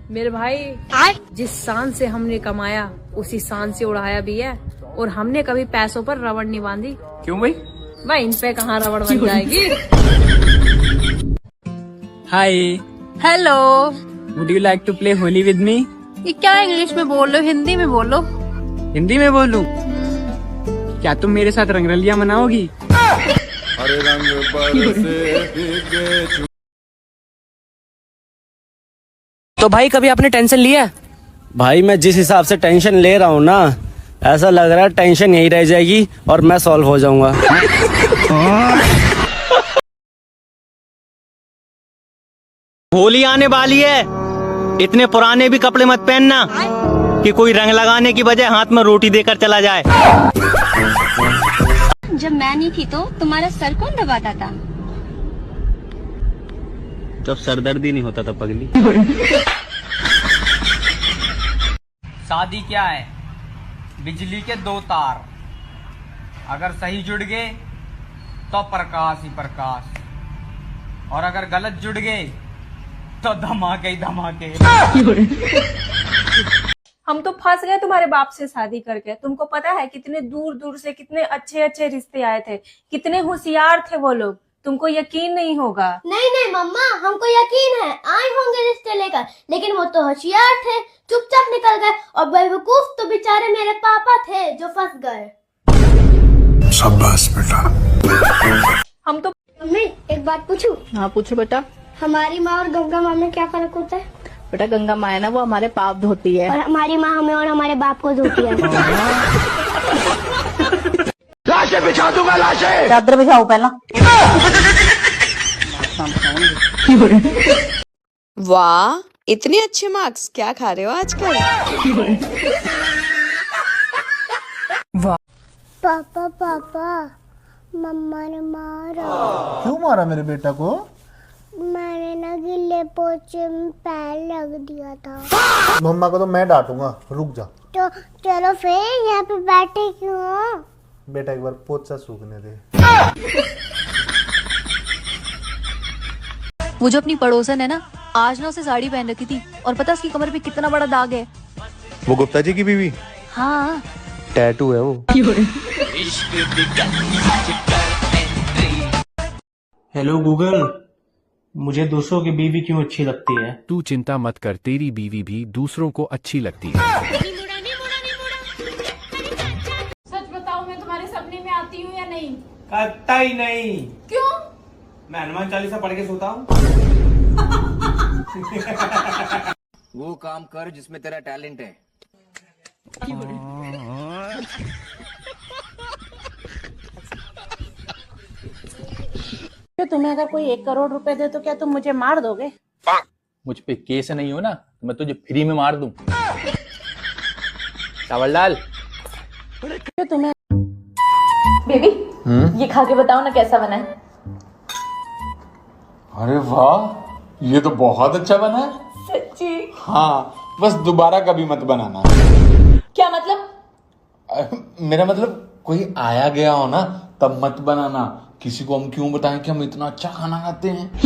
मेरे भाई, जिस शान से हमने कमाया उसी शान से उड़ाया भी है। और हमने कभी पैसों पर रबड़ नहीं बांधी। क्यों भाई? भाई इन पे कहाँ रबड़ बन जाएगी। Hi, hello. Would you like to play Holi with me? ये क्या इंग्लिश में बोल रहे हो, हिंदी में बोलो। हिंदी में बोलूं? क्या तुम मेरे साथ रंगरलियां मनाओगी? हरे रंग बरसे तो भाई कभी आपने टेंशन लिया? भाई मैं जिस हिसाब से टेंशन ले रहा हूँ ना, ऐसा लग रहा है टेंशन यही रह जाएगी और मैं सॉल्व हो जाऊंगा। होली आने वाली है, इतने पुराने भी कपड़े मत पहनना कि कोई रंग लगाने की बजाय हाथ में रोटी देकर चला जाए। जब मैं नहीं थी तो तुम्हारा सर कौन दबाता था? जब सरदर्दी नहीं होता था पगली। शादी क्या है? बिजली के दो तार, अगर सही जुड़ गए तो प्रकाश ही प्रकाश, और अगर गलत जुड़ गए तो धमाके ही धमाके। हम तो फंस गए तुम्हारे बाप से शादी करके। तुमको पता है कितने दूर दूर से कितने अच्छे अच्छे रिश्ते आए थे, कितने होशियार थे वो लोग। तुमको यकीन नहीं होगा। नहीं नहीं मम्मा, हमको यकीन है आए होंगे रिश्ते लेकर, लेकिन वो तो होशियार थे, चुपचाप निकल गए। और बेवकूफ तो बेचारे मेरे पापा थे जो फंस गए। शाबाश बेटा। हम तो मम्मी एक बात पूछूं? हाँ पूछो बेटा। हमारी माँ और गंगा माँ में क्या फर्क होता है? बेटा गंगा माँ है ना, वो हमारे पाप धोती है। और हमारी माँ हमें और हमारे बाप को धोती है। लाशें बिछा दूंगा, लाशें। चादर बिछाओ पहला। वाह, इतने अच्छे मार्क्स क्या खा रहे हो आजकल? पापा पापा, मम्मा ने मारा। क्यों मारा मेरे बेटा को? मैंने ना गिल्ले पोचे में पैर लग दिया था। मम्मा को तो मैं डांटूंगा, रुक जा। तो चलो फिर यहाँ पे बैठे क्यों हो? बेटा एक बार पोछा सूखने दे। वो जो अपनी पड़ोसन है ना, आज ना उसे साड़ी पहन रखी थी और पता उसकी कमर पे कितना बड़ा दाग है। वो गुप्ता जी की बीवी? हाँ टैटू है वो। हेलो गूगल, मुझे दूसरों की बीवी क्यों अच्छी लगती है? तू चिंता मत कर, तेरी बीवी भी दूसरों को अच्छी लगती है। सच बताओ, मैं तुम्हारे सपने में आती हूँ या नहीं? कतई नहीं। क्यों? मैं हनुमान चालीसा पढ़ के सोता हूँ। वो काम कर जिसमें तेरा टैलेंट है। तुम्हें अगर कोई 1 करोड़ रुपए दे तो क्या तुम मुझे मार दोगे? मुझ पे केस नहीं हो ना तो मैं तुझे फ्री में मार दूं। चावल डाल। तुम्हें बेबी ये खा के बताओ ना कैसा बना है। अरे वाह, ये तो बहुत अच्छा बना है। सच्ची? हाँ, बस दोबारा कभी मत बनाना। क्या मतलब? मेरा मतलब कोई आया गया हो ना तब मत बनाना। किसी को हम क्यों बताएं कि हम इतना अच्छा खाना खाते हैं।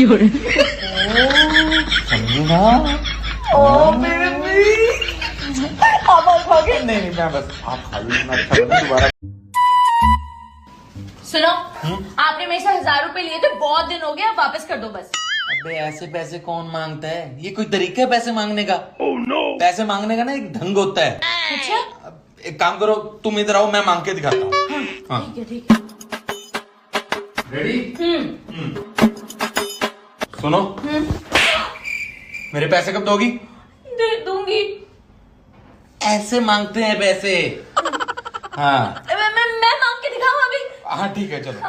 समझी ना? ओ बेबी, आप और खाओगे? नहीं मैं बस आप खा लो, इतना अच्छा बना दोबारा। सुनो, आपने मेरे से 1000 रुपए लिए थे, बहुत दिन हो गए, आप वापस कर दो बस। अबे ऐसे पैसे कौन मांगता है? ये कोई तरीका है पैसे मांगने का? पैसे मांगने का ना एक ढंग होता है। अच्छा एक काम करो, तुम इधर आओ, मैं मांग के दिखाता हूँ। ठीक है ठीक है। रेडी? सुनो, मेरे पैसे कब दोगी? दे दूंगी। ऐसे मांगते हैं पैसे। हाँ मैं मांग के दिखाऊं अभी? हाँ ठीक है चलो।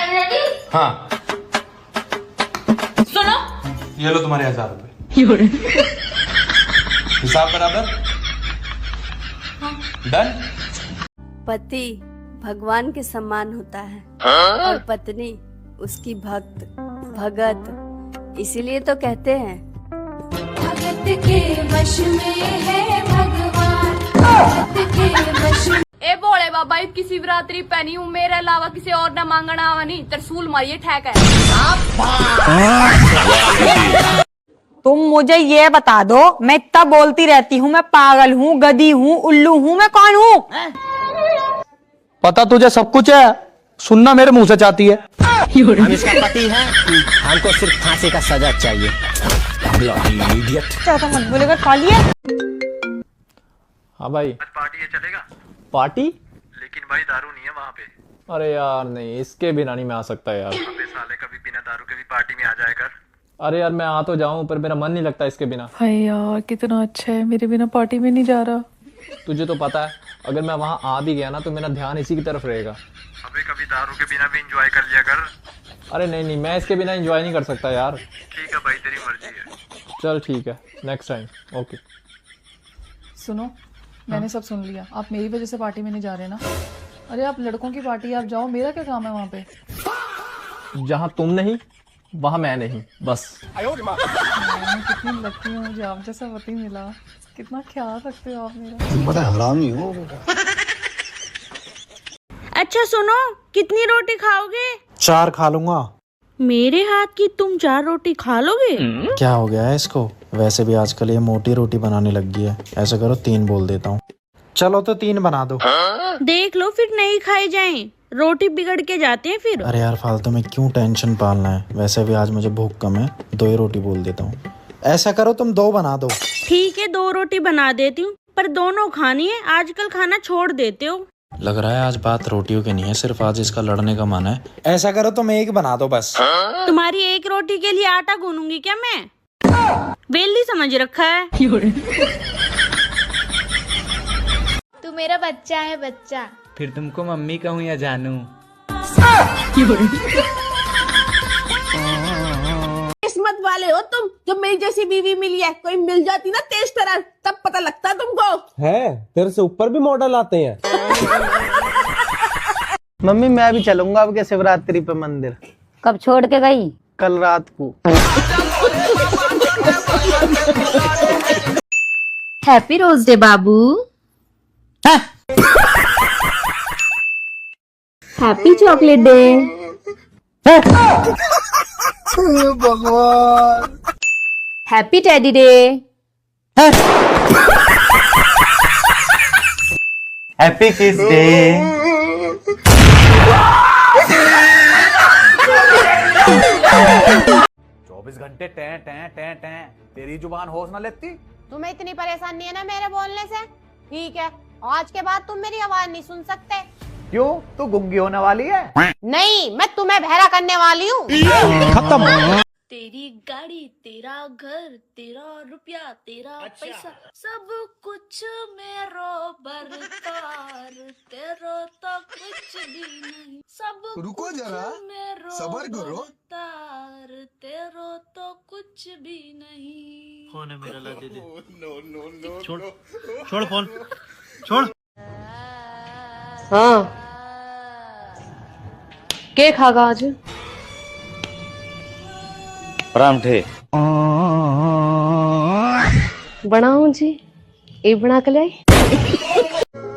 रेडी? हाँ सुनो, ये लो तुम्हारे 1000 रुपए। हिसाब बराबर? डन? पति भगवान के समान होता है और पत्नी उसकी भक्त भगत, इसीलिए तो कहते हैं भगत के वश में है भगवान, भगत के वश में। ए भोले बाबा भाई की शिवरात्रि पहनी हूँ, मेरे अलावा किसी और न मांगना आवा नहीं, तरसूल मारिए ठेक है। तुम मुझे ये बता दो, मैं इतना बोलती रहती हूँ, मैं पागल हूँ, गधी हूँ, उल्लू हूँ, मैं कौन हूँ? पता तुझे सब कुछ है, सुनना मेरे मुंह से चाहती है। हम इसका पति है, हमको सिर्फ फांसी का सजा चाहिए। चाहता मत बोलेगा, खा लिए। हाँ भाई, पार्टी है, चलेगा? पार्टी? लेकिन भाई दारू नहीं है वहाँ पे। अरे यार नहीं, इसके बिना नहीं मैं आ सकता यार। अबे साले, कभी बिना दारू के भी पार्टी में आ जाया कर। अरे यार मैं आ तो जाऊं, पर मेरा मन नहीं लगता इसके बिना। हाय यार कितना अच्छा है, मेरे बिना पार्टी में नहीं जा रहा। तुझे तो पता है, अगर मैं वहां आ भी गया ना तो मेरा ध्यान इसी की तरफ रहेगा। अबे कभी दारू के बिना भी एंजॉय कर लिया कर। अरे नहीं नहीं, मैं इसके बिना एंजॉय नहीं कर सकता यार। ठीक है भाई, तेरी मर्जी है। चल ठीक है, नेक्स्ट टाइम। ओके। सुनो, मैंने सब सुन लिया, आप मेरी वजह से पार्टी में नहीं जा रहे ना। अरे आप लड़कों की पार्टी आप जाओ, मेरा क्या काम है वहाँ पे। जहाँ तुम नहीं वहाँ मैं नहीं, बस। मैं कितनी लकी हूँ, मुझे आप जैसा पति मिला। कितना ख्याल रखते हो आप मेरा। बड़ा हरामी हो। अच्छा सुनो, कितनी रोटी खाओगे? 4 खा लूंगा। मेरे हाथ की तुम 4 रोटी खा लोगे? क्या हो गया है इसको? वैसे भी आजकल ये मोटी रोटी बनाने लग गई है। ऐसा करो 3 बोल देता हूँ। चलो तो 3 बना दो। देख लो फिर नहीं खाए जाएं, रोटी बिगड़ के जाते हैं फिर। अरे यार फालतू में क्यों टेंशन पालना है, वैसे भी आज मुझे भूख कम है, 2 ही रोटी बोल देता हूँ। ऐसा करो तुम 2 बना दो। ठीक है 2 रोटी बना देती हूँ, पर दोनों खानी है, आजकल खाना छोड़ देते हो। लग रहा है आज बात रोटियों की नहीं है, सिर्फ आज इसका लड़ने का मन है। ऐसा करो तुम 1 बना दो बस। तुम्हारी 1 रोटी के लिए आटा गूंदूंगी क्या मैं? वेली समझ रखा है। तू मेरा बच्चा है बच्चा। फिर तुमको मम्मी कहूँ या जानू? किस्मत वाले हो तुम, जब मेरी जैसी बीवी मिली है। कोई मिल जाती ना तेज तरह, तब पता लगता तुमको। है, तेरे से ऊपर भी मॉडल आते हैं। मम्मी मैं भी चलूंगा अब के शिवरात्रि पे मंदिर। कब छोड़ के गई? कल रात को। हैप्पी रोज डे बाबू। Happy chocolate day. भगवान। Happy teddy day. Happy kiss day. 24 घंटे टें टें टें टें, तेरी जुबान होश ना लेती? तुम्हें इतनी परेशानी है ना मेरे बोलने से? ठीक है, आज के बाद तुम मेरी आवाज नहीं सुन सकते। क्यों, तू गुंगी होने वाली है? नहीं, मैं तुम्हें बहरा करने वाली हूँ। खत्म। तेरी गाड़ी, तेरा घर, तेरा रुपया, तेरा पैसा, सब कुछ मेरो बरकार, तेरो तो कुछ भी नहीं। सब रुको जरा, मेरो सब्र करो। बरकार, तेरो तो कुछ भी नहीं। फोन है मेरा, ला दे दे। छोड़ छोड़ फोन, छोड़। हाँ, के खागा आज? परांठे बनाऊं जी, ये बना के लाई।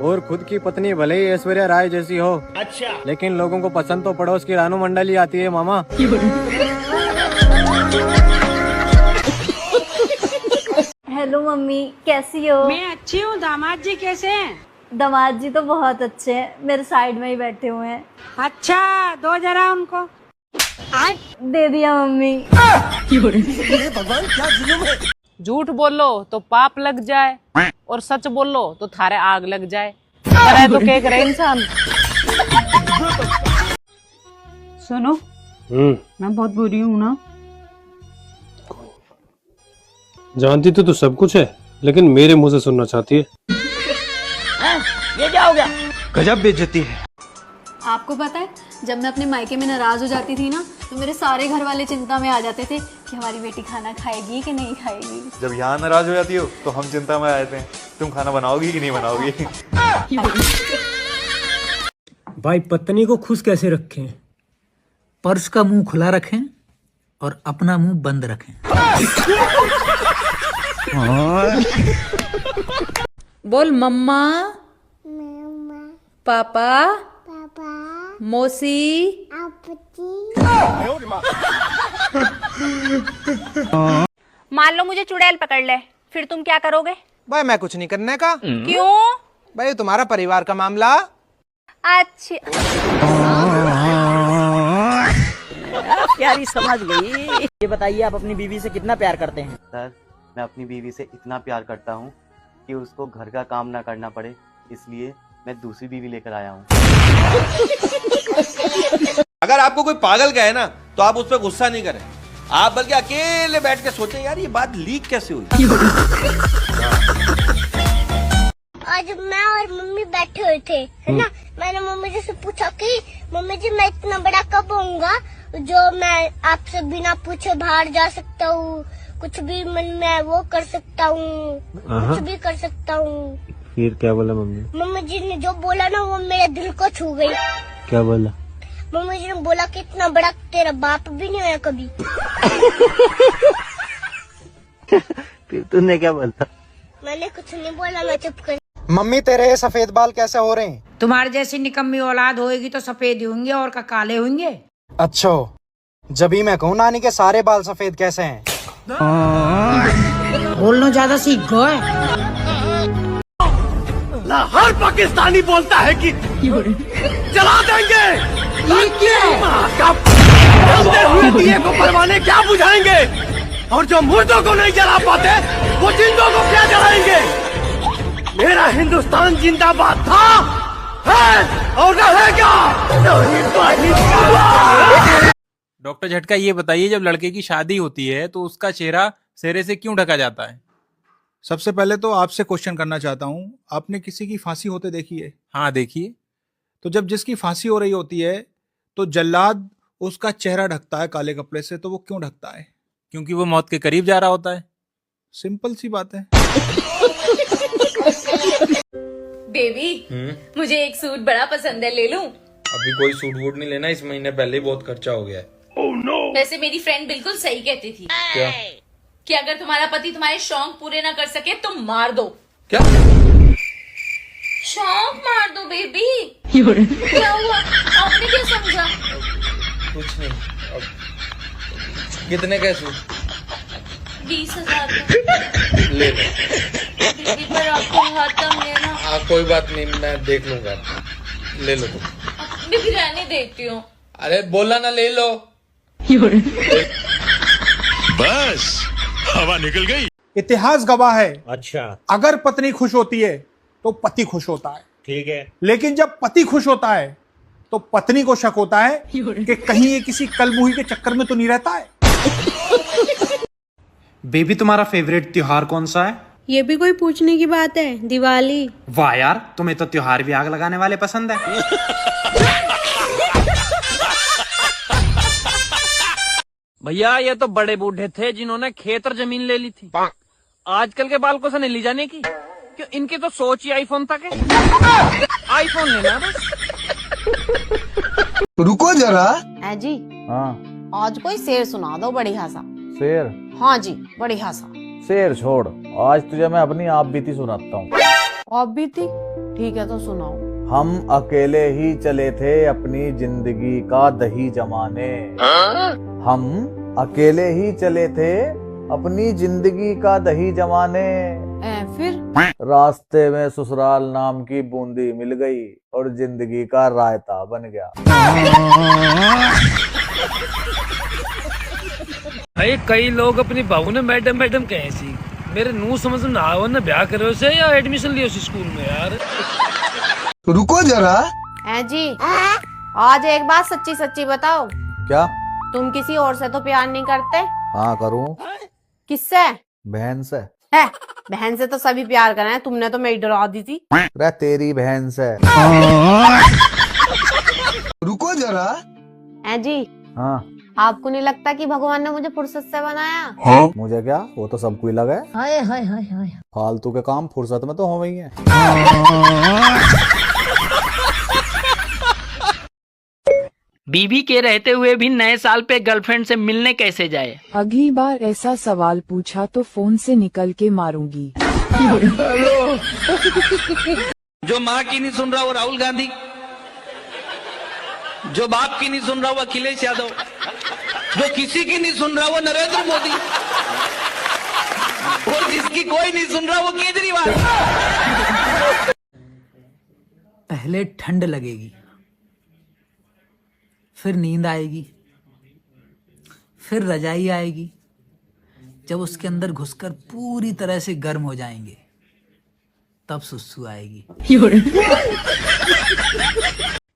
और खुद की पत्नी भले ही ऐश्वर्या राय जैसी हो, अच्छा, लेकिन लोगों को पसंद तो पड़ोस की रानू मंडल ही आती है मामा। हेलो मम्मी, कैसी हो? मैं अच्छी हूँ, दामाद जी कैसे हैं? दामाद जी तो बहुत अच्छे हैं, मेरे साइड में ही बैठे हुए हैं। अच्छा, दो जरा उनको। दे दिया मम्मी। झूठ बोलो तो पाप लग जाए, और सच बोलो तो थारे आग लग जाए। करे तो क्या करे इंसान। सुनो, मैं बहुत बुरी हूँ ना? जानती तो तू सब कुछ है, लेकिन मेरे मुंह से सुनना चाहती है। ये क्या हो गया? गजब बेइज्जती है। आपको पता है, जब मैं अपने मायके में नाराज हो जाती थी ना, तो मेरे सारे घर वाले चिंता में आ जाते थे कि हमारी बेटी खाना खाएगी कि नहीं खाएगी। जब यहाँ नाराज हो जाती हो तो हम चिंता में आ जाते हैं, तुम खाना बनाओगी कि नहीं बनाओगी। भाई पत्नी को खुश कैसे रखें? पर्स का मुंह खुला रखें और अपना मुंह बंद रखें। बोल मम्मा। पापा मौसी मान लो मुझे चुड़ैल पकड़ ले, फिर तुम क्या करोगे? भाई मैं कुछ नहीं करने का। क्यों? भाई तुम्हारा परिवार का मामला। अच्छा प्यारी समझ गई। ये बताइए आप अपनी बीवी से कितना प्यार करते हैं? सर, मैं अपनी बीवी से इतना प्यार करता हूँ कि उसको घर का काम ना करना पड़े, इसलिए मैं दूसरी बीवी लेकर आया हूँ। अगर आपको कोई पागल कहे ना तो आप उस पर गुस्सा नहीं करें, आप बल्कि अकेले बैठ के सोचें यार ये बात लीक कैसे हुई। आज मैं और मम्मी बैठे हुए थे, है ना। मैंने मम्मी जी से पूछा कि मम्मी जी मैं इतना बड़ा कब होऊंगा जो मैं आपसे बिना पूछे बाहर जा सकता हूँ, कुछ भी मन में वो कर सकता हूँ, कुछ भी कर सकता हूँ। फिर क्या बोला मम्मी? मम्मी जी ने जो बोला ना वो मेरे दिल को छू गई। क्या बोला? मम्मी जी ने बोला कि इतना बड़ा तेरा बाप भी नहीं होया कभी। फिर तूने क्या बोला? मैंने कुछ नहीं बोला, मैं चुप कर। मम्मी तेरे ये सफेद बाल कैसे हो रहे हैं? तुम्हारे जैसी निकम्मी औलाद होएगी तो सफेद ही होंगे और का काले होंगे। अच्छा, जब ही मैं कहूँ नानी के सारे बाल सफेद कैसे हैं? बोलना ज्यादा सीख गए। हर पाकिस्तानी बोलता है कि जला देंगे, जलते हुए दिए को परवाने क्या बुझाएंगे, और जो मुर्दों को नहीं जला पाते वो जिंदों को क्या जलाएंगे। मेरा हिंदुस्तान जिंदाबाद था, है और रहेगा। डॉक्टर झटका, ये बताइए जब लड़के की शादी होती है तो उसका चेहरा सेहरे से क्यों ढका जाता है? सबसे पहले तो आपसे क्वेश्चन करना चाहता हूँ, आपने किसी की फांसी होते देखी है? हाँ देखिए। तो जब जिसकी फांसी हो रही होती है तो जल्लाद उसका चेहरा ढकता है काले कपड़े से, तो वो क्यों ढकता है? क्योंकि वो मौत के करीब जा रहा होता है। सिंपल सी बात है। बेबी मुझे एक सूट बड़ा पसंद है, ले लूं? अभी कोई सूट वूट नहीं लेना, इस महीने पहले ही बहुत खर्चा हो गया है। वैसे मेरी फ्रेंड बिल्कुल सही कहती थी। क्या? कि अगर तुम्हारा पति तुम्हारे शौक पूरे ना कर सके तो मार दो। क्या? शौक मार दो बेबी। क्या हुआ, आपने क्या समझा? कुछ नहीं। अब कितने का सूट? 20,000 का। ले लो। बेबी पर आपको हाथ में ना। हाँ कोई बात नहीं, मैं देख लूंगा, ले लो तुम। बेबी रहने देती हूँ। अरे बोला ना ले लो। बस हवा निकल गई। इतिहास गवाह है, अच्छा अगर पत्नी खुश होती है तो पति खुश होता है, ठीक है, लेकिन जब पति खुश होता है तो पत्नी को शक होता है कि कहीं ये किसी कलमुही के चक्कर में तो नहीं रहता है। बेबी तुम्हारा फेवरेट त्योहार कौन सा है? ये भी कोई पूछने की बात है? दिवाली। वाह यार, तुम्हें तो त्योहार भी आग लगाने वाले पसंद है। भैया ये तो बड़े बूढ़े थे जिन्होंने खेत और जमीन ले ली थी। आजकल के बालकों से नहीं ली जाने की, क्यों इनकी तो सोच ही आईफोन तक है। आईफोन लेना बस। रुको जरा। है जी। हाँ आज कोई शेर सुना दो बढ़िया सा। शेर? हाँ जी बढ़िया सा। शेर छोड़, आज तुझे मैं अपनी आप बीती सुनाता हूँ। आप बीती? ठीक है तो सुनाओ। हम अकेले ही चले थे अपनी जिंदगी का दही जमाने। हम अकेले ही चले थे अपनी जिंदगी का दही जमाने। फिर रास्ते में ससुराल नाम की बूंदी मिल गई और जिंदगी का रायता बन गया। भाई कई लोग अपनी बहू ने मैडम मैडम कहे सी, मेरे नू समझ में आओ ना ब्याह करो से या एडमिशन लियो स्कूल में यार। रुको जरा। है जी, आज एक बात सच्ची सच्ची बताओ। क्या? तुम किसी और से तो प्यार नहीं करते? हाँ करूँ। किससे? बहन से। है, बहन से तो सभी प्यार कर रहे हैं, तुमने तो मेरी डरा दी थी। अरे तेरी बहन से। रुको जरा। है जी। हाँ आपको नहीं लगता कि भगवान ने मुझे फुर्सत से बनाया? हाँ? मुझे क्या, वो तो सबको ही लगा है। हाय हाय हाय हाय। फालतू के काम फुर्सत में तो हो गई है। बीवी के रहते हुए भी नए साल पे गर्लफ्रेंड से मिलने कैसे जाए? अगली बार ऐसा सवाल पूछा तो फोन से निकल के मारूंगी। जो माँ की नहीं सुन रहा वो राहुल गांधी, जो बाप की नहीं सुन रहा वो अखिलेश यादव, जो किसी की नहीं सुन रहा वो नरेंद्र मोदी, और जिसकी कोई नहीं सुन रहा वो केजरीवाल। पहले ठंड लगेगी, फिर नींद आएगी, फिर रजाई आएगी। जब उसके अंदर घुसकर पूरी तरह से गर्म हो जाएंगे तब सुसु आएगी।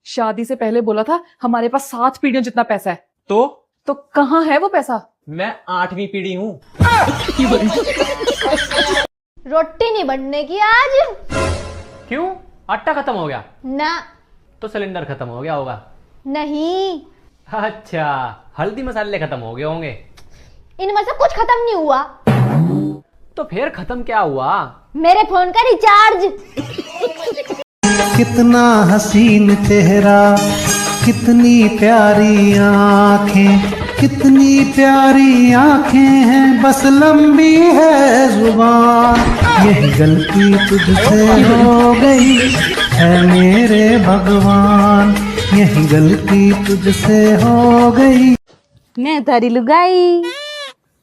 शादी से पहले बोला था हमारे पास 7 पीढ़ियों जितना पैसा है, तो कहाँ है वो पैसा? मैं 8वीं पीढ़ी हूँ। रोटी नहीं बनने की आज। क्यों? आटा खत्म हो गया? ना। तो सिलेंडर खत्म हो गया होगा? नहीं। अच्छा, हल्दी मसाले खत्म हो गए होंगे? इनमें से कुछ खत्म नहीं हुआ। तो फिर खत्म क्या हुआ? मेरे फोन का रिचार्ज। कितना हसीन चेहरा, कितनी प्यारी आंखें, कितनी प्यारी आंखें हैं, बस लंबी है जुबान। यही गलती तुझसे हो गई है मेरे भगवान, यही गलती तुझसे हो गई। मैं तारी लुगाई,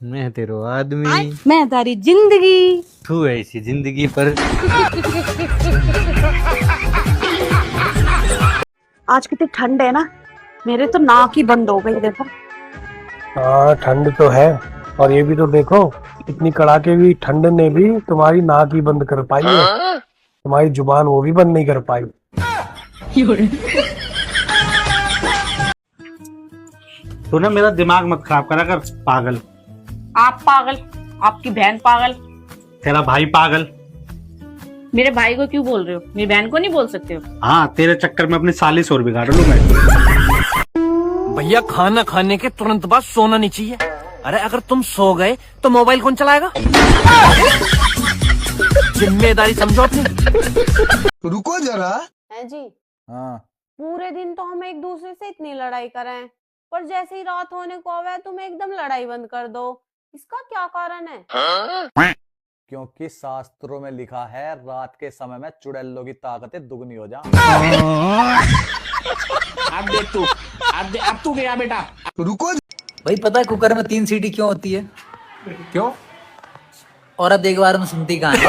मैं तेरो आदमी, मैं तारी जिंदगी, तू ऐसी जिंदगी पर। आज कितनी ठंड है ना, मेरे तो नाक ही बंद हो गई। देखो हाँ ठंड तो है, और ये भी तो देखो इतनी कड़ाके की ठंड ने भी तुम्हारी नाक ही बंद कर पाई है, तुम्हारी जुबान वो भी बंद नहीं कर पाई। तू ना मेरा दिमाग मत खराब करा कर पागल। आप पागल, आपकी बहन पागल, तेरा भाई पागल। मेरे भाई को क्यों बोल रहे हो? मेरी बहन को नहीं बोल सकते हो? हाँ, तेरे चक्कर में अपनी साली और बिगाड़ लूं मैं। भैया खाना खाने के तुरंत बाद सोना नहीं चाहिए। अरे अगर तुम सो गए तो मोबाइल कौन चलाएगा? जिम्मेदारी समझो अपनी। रुको जरा। है जी। हाँ पूरे दिन तो हम एक दूसरे से इतनी लड़ाई करें, पर जैसे ही रात होने को आवे तुम एकदम लड़ाई बंद कर दो। इसका क्या कारण है? क्योंकि शास्त्रों में लिखा है रात के समय में चुड़ैलों की ताकतें दुगनी हो जाए। अब तू गया बेटा। रुको भाई पता है कुकर में 3 सीटी क्यों होती है? क्यों? औरत एक बार में सुनती कहाँ है?